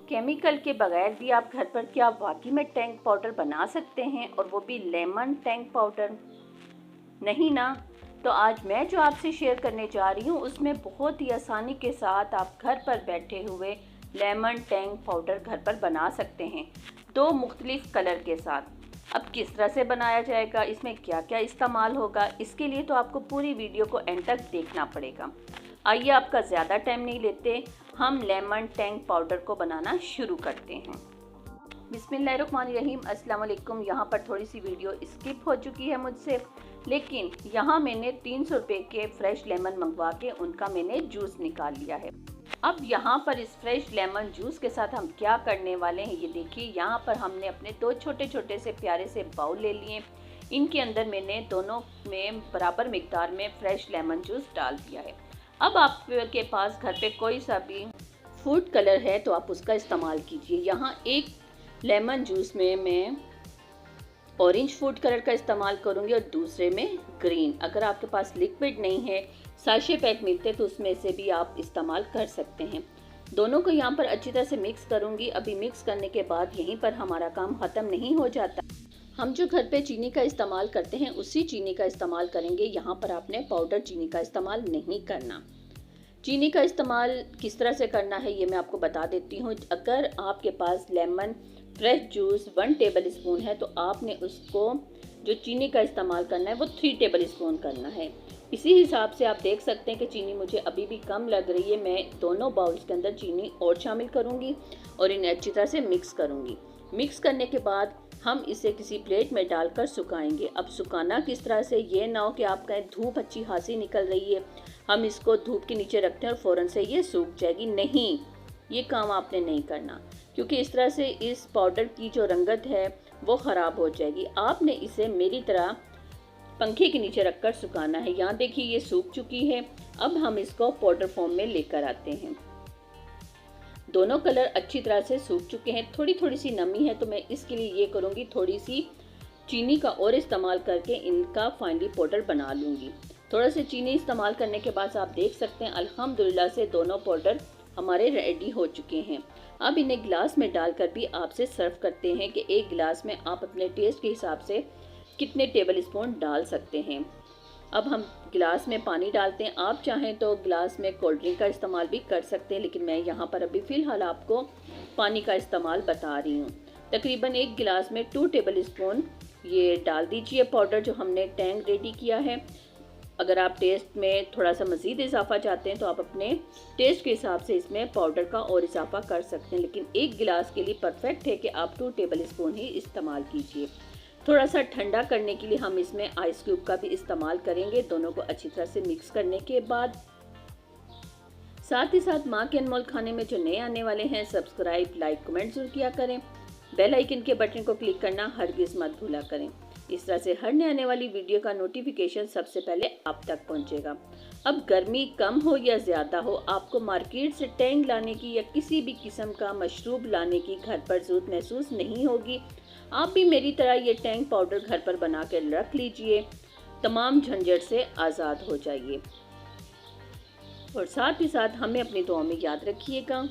Chemical के बगैर भी आप घर पर क्या वाकई में टैंक पाउडर बना सकते हैं, और वो भी लेमन टैंक पाउडर? नहीं ना। तो आज मैं जो आपसे शेयर करने जा रही हूँ उसमें बहुत ही आसानी के साथ आप घर पर बैठे हुए लेमन टैंक पाउडर घर पर बना सकते हैं, 2 मुख्तलिफ कलर के साथ। अब किस तरह से बनाया जाएगा, इसमें क्या क्या इस्तेमाल होगा, इसके लिए तो आपको पूरी वीडियो को एंड तक देखना पड़ेगा। आइए आपका ज़्यादा टाइम नहीं लेते, हम लेमन टैंक पाउडर को बनाना शुरू करते हैं। बिस्मिल्लाहिर्रहमानिर्रहीम, अस्सलाम वालेकुम। यहाँ पर थोड़ी सी वीडियो स्किप हो चुकी है मुझसे, लेकिन यहाँ मैंने 300 रुपये के फ्रेश लेमन मंगवा के उनका मैंने जूस निकाल लिया है। अब यहाँ पर इस फ्रेश लेमन जूस के साथ हम क्या करने वाले हैं ये देखिए। यहाँ पर हमने अपने 2 छोटे छोटे से प्यारे से बाउल ले लिए। इनके अंदर मैंने दोनों में बराबर मिकदार में फ्रेश लेमन जूस डाल दिया है। अब आपके पास घर पे कोई सा भी फूड कलर है तो आप उसका इस्तेमाल कीजिए। यहाँ एक लेमन जूस में मैं ऑरेंज फूड कलर का इस्तेमाल करूँगी और दूसरे में ग्रीन। अगर आपके पास लिक्विड नहीं है, साशे पैक मिलते तो उसमें से भी आप इस्तेमाल कर सकते हैं। दोनों को यहाँ पर अच्छी तरह से मिक्स करूँगी। अभी मिक्स करने के बाद यहीं पर हमारा काम ख़त्म नहीं हो जाता। हम जो घर पे चीनी का इस्तेमाल करते हैं उसी चीनी का इस्तेमाल करेंगे। यहाँ पर आपने पाउडर चीनी का इस्तेमाल नहीं करना। चीनी का इस्तेमाल किस तरह से करना है ये मैं आपको बता देती हूँ। अगर आपके पास lemon fresh juice 1 tablespoon है तो आपने उसको जो चीनी का इस्तेमाल करना है वो 3 टेबल स्पून करना है। इसी हिसाब से आप देख सकते हैं कि चीनी मुझे अभी भी कम लग रही है। मैं दोनों बाउल्स के अंदर चीनी और शामिल करूँगी और इन्हें अच्छी तरह से मिक्स करूँगी। मिक्स करने के बाद हम इसे किसी प्लेट में डालकर सुखाएंगे। अब सुखाना किस तरह से, ये ना हो कि आप कहें धूप अच्छी खासी निकल रही है, हम इसको धूप के नीचे रखते हैं और फ़ौरन से ये सूख जाएगी। नहीं, ये काम आपने नहीं करना, क्योंकि इस तरह से इस पाउडर की जो रंगत है वो ख़राब हो जाएगी। आपने इसे मेरी तरह पंखे के नीचे रखकर सुखाना है। यहाँ देखिए ये सूख चुकी है। अब हम इसको पाउडर फॉर्म में लेकर आते हैं। दोनों कलर अच्छी तरह से सूख चुके हैं। थोड़ी थोड़ी सी नमी है तो मैं इसके लिए ये करूँगी, थोड़ी सी चीनी का और इस्तेमाल करके इनका फाइनली पाउडर बना लूँगी। थोड़ा सा चीनी इस्तेमाल करने के बाद आप देख सकते हैं अल्हम्दुलिल्लाह से दोनों पाउडर हमारे रेडी हो चुके हैं। अब इन्हें गिलास में डालकर भी आपसे सर्व करते हैं कि एक गिलास में आप अपने टेस्ट के हिसाब से कितने टेबल स्पून डाल सकते हैं। अब हम गिलास में पानी डालते हैं। आप चाहें तो गिलास में कोल्ड ड्रिंक का इस्तेमाल भी कर सकते हैं, लेकिन मैं यहाँ पर अभी फ़िलहाल आपको पानी का इस्तेमाल बता रही हूँ। तकरीबन एक गिलास में 2 टेबल स्पून ये डाल दीजिए पाउडर जो हमने टैंक रेडी किया है। अगर आप टेस्ट में थोड़ा सा मज़ीद इजाफा चाहते हैं तो आप अपने टेस्ट के हिसाब से इसमें पाउडर का और इजाफा कर सकते हैं, लेकिन एक गिलास के लिए परफेक्ट है कि आप 2 टेबल स्पून ही इस्तेमाल कीजिए। थोड़ा सा ठंडा करने के लिए हम इसमें आइस क्यूब का भी इस्तेमाल करेंगे। दोनों को अच्छी तरह से मिक्स करने के बाद साथ ही साथ माँ के अनमोल खाने में जो नए आने वाले हैं सब्सक्राइब, लाइक, कमेंट जरूर किया करें। बेल आइकन के बटन को क्लिक करना हरगिज़ मत भूला करें। इस तरह से हर नए आने वाली वीडियो का नोटिफिकेशन सबसे पहले आप तक पहुंचेगा। अब गर्मी कम हो या ज़्यादा हो, आपको मार्केट से टैंक लाने की या किसी भी किस्म का मशरूब लाने की घर पर ज़रूरत महसूस नहीं होगी। आप भी मेरी तरह ये टैंक पाउडर घर पर बना कर रख लीजिए, तमाम झंझट से आज़ाद हो जाइए और साथ ही साथ हमें अपनी दुआ में याद रखिएगा।